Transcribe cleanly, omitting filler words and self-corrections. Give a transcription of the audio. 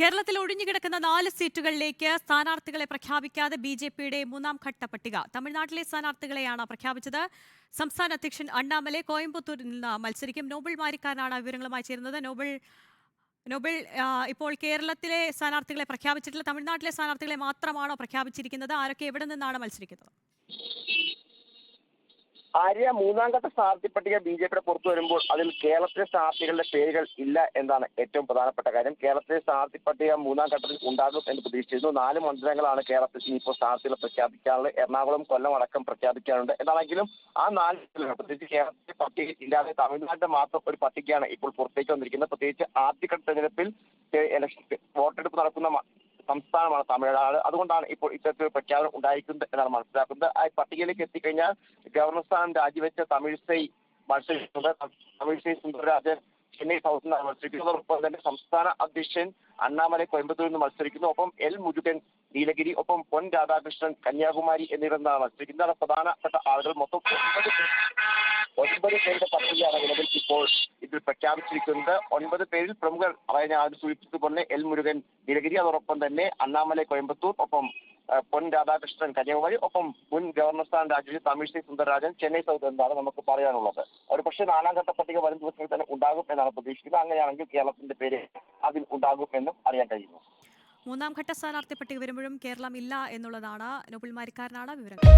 കേരളത്തിൽ ഒഴിഞ്ഞുകിടക്കുന്ന 4 സീറ്റുകളിലേക്ക് സ്ഥാനാർത്ഥികളെ പ്രഖ്യാപിക്കാതെ ബി.ജെ.പിയുടെ മൂന്നാം ഘട്ട പട്ടിക. തമിഴ്നാട്ടിലെ സ്ഥാനാർത്ഥികളെയാണ് പ്രഖ്യാപിച്ചത്. സംസ്ഥാന അധ്യക്ഷൻ അണ്ണാമലൈ കോയമ്പത്തൂരിൽ നിന്ന് മത്സരിക്കും. നോബിൾ മാരിക്കാരനാണ് വിവരങ്ങളുമായി ചേരുന്നത്. നോബിൾ, ഇപ്പോൾ കേരളത്തിലെ സ്ഥാനാർത്ഥികളെ പ്രഖ്യാപിച്ചിട്ടില്ല. തമിഴ്നാട്ടിലെ സ്ഥാനാർത്ഥികളെ മാത്രമാണോ പ്രഖ്യാപിച്ചിരിക്കുന്നത്? ആരൊക്കെ എവിടെ നിന്നാണ് മത്സരിക്കുന്നത്? ആര്യ, മൂന്നാം ഘട്ട സ്ഥാനാർത്ഥി പട്ടിക ബി.ജെ.പിയുടെ പുറത്തു വരുമ്പോൾ അതിൽ കേരളത്തിലെ സ്ഥാനാർത്ഥികളുടെ പേരുകൾ ഇല്ല എന്നാണ് ഏറ്റവും പ്രധാനപ്പെട്ട കാര്യം. കേരളത്തിലെ സ്ഥാനാർത്ഥി പട്ടിക മൂന്നാം ഘട്ടത്തിൽ ഉണ്ടാകും എന്ന് പ്രതീക്ഷിച്ചിരുന്നു. 4 മണ്ഡലങ്ങളാണ് കേരളത്തിൽ ഇപ്പോൾ സ്ഥാനാർത്ഥികളെ പ്രഖ്യാപിക്കാനുള്ളത്. എറണാകുളം, കൊല്ലം അടക്കം പ്രഖ്യാപിക്കാനുണ്ട്. എന്നാണെങ്കിലും ആ 4 ജില്ലകൾ, പ്രത്യേകിച്ച് കേരളത്തിലെ പട്ടിക ഇല്ലാതെ തമിഴ്നാട്ടിന്റെ മാത്രം ഒരു പട്ടികയാണ് ഇപ്പോൾ പുറത്തേക്ക് വന്നിരിക്കുന്നത്. പ്രത്യേകിച്ച് ആദ്യഘട്ട തെരഞ്ഞെടുപ്പിൽ വോട്ടെടുപ്പ് നടക്കുന്ന സംസ്ഥാനമാണ് തമിഴ്നാട്. അതുകൊണ്ടാണ് ഇപ്പോൾ ഇത്തരത്തിൽ പ്രഖ്യാപനം ഉണ്ടായിരിക്കുന്നത് എന്നാണ് മനസ്സിലാക്കുന്നത്. ആ പട്ടികയിലേക്ക് എത്തിക്കഴിഞ്ഞാൽ ഗവർണർ സ്ഥാനം രാജിവെച്ച തമിഴിസൈ മത്സരിക്കുന്നത്. തമിഴിസൈ സുന്ദരരാജൻ ചെന്നൈ സൗത്തിൽ നിന്നാണ് മത്സരിക്കുന്നത്. അതോടൊപ്പം തന്നെ സംസ്ഥാന അധ്യക്ഷൻ അണ്ണാമലൈ കോയമ്പത്തൂരിൽ നിന്ന് മത്സരിക്കുന്നു. ഒപ്പം എൽ മുരുകൻ നീലഗിരി, ഒപ്പം പൊൻ രാധാകൃഷ്ണൻ കന്യാകുമാരി എന്നിവരിൽ നിന്നാണ് മത്സരിക്കുന്നത്. പ്രധാനപ്പെട്ട ആളുകൾ മൊത്തം 9 പേരുടെ പട്ടികയാണ് നിലവിൽ ഇപ്പോൾ ഇതിൽ പ്രഖ്യാപിച്ചിരിക്കുന്നത്. 9 പേരിൽ പ്രമുഖർ, അതായത് ഞാൻ ആദ്യം സൂചിപ്പിച്ചതുപോലെ എൽ മുരുകൻ നീലഗിരി, അതോടൊപ്പം തന്നെ അണ്ണാമലൈ കോയമ്പത്തൂർ, ഒപ്പം പൊൻ രാധാകൃഷ്ണൻ കന്യാകുമാരി, ഒപ്പം മുൻ ഗവർണർ സ്ഥാനം രാജിവെച്ച തമിഴിസൈ സുന്ദരരാജൻ ചെന്നൈ സൗത്ത് എന്നാണ് നമുക്ക് പറയാനുള്ളത്. ഒരു പക്ഷേ 4ാം ഘട്ട പട്ടിക വരും ദിവസങ്ങളിൽ തന്നെ ഉണ്ടാകും എന്നാണ് പ്രതീക്ഷിക്കുന്നത്. അങ്ങനെയാണെങ്കിൽ കേരളത്തിന്റെ പേര് അതിൽ ഉണ്ടാകും എന്നും അറിയാൻ കഴിയുന്നു. മൂന്നാം ഘട്ട സ്ഥാനാർത്ഥി പട്ടിക വരുമ്പോഴും കേരളം ഇല്ല എന്നുള്ളതാണ്. നോബിൾ മാരിക്കാരനാണ് വിവരങ്ങൾ.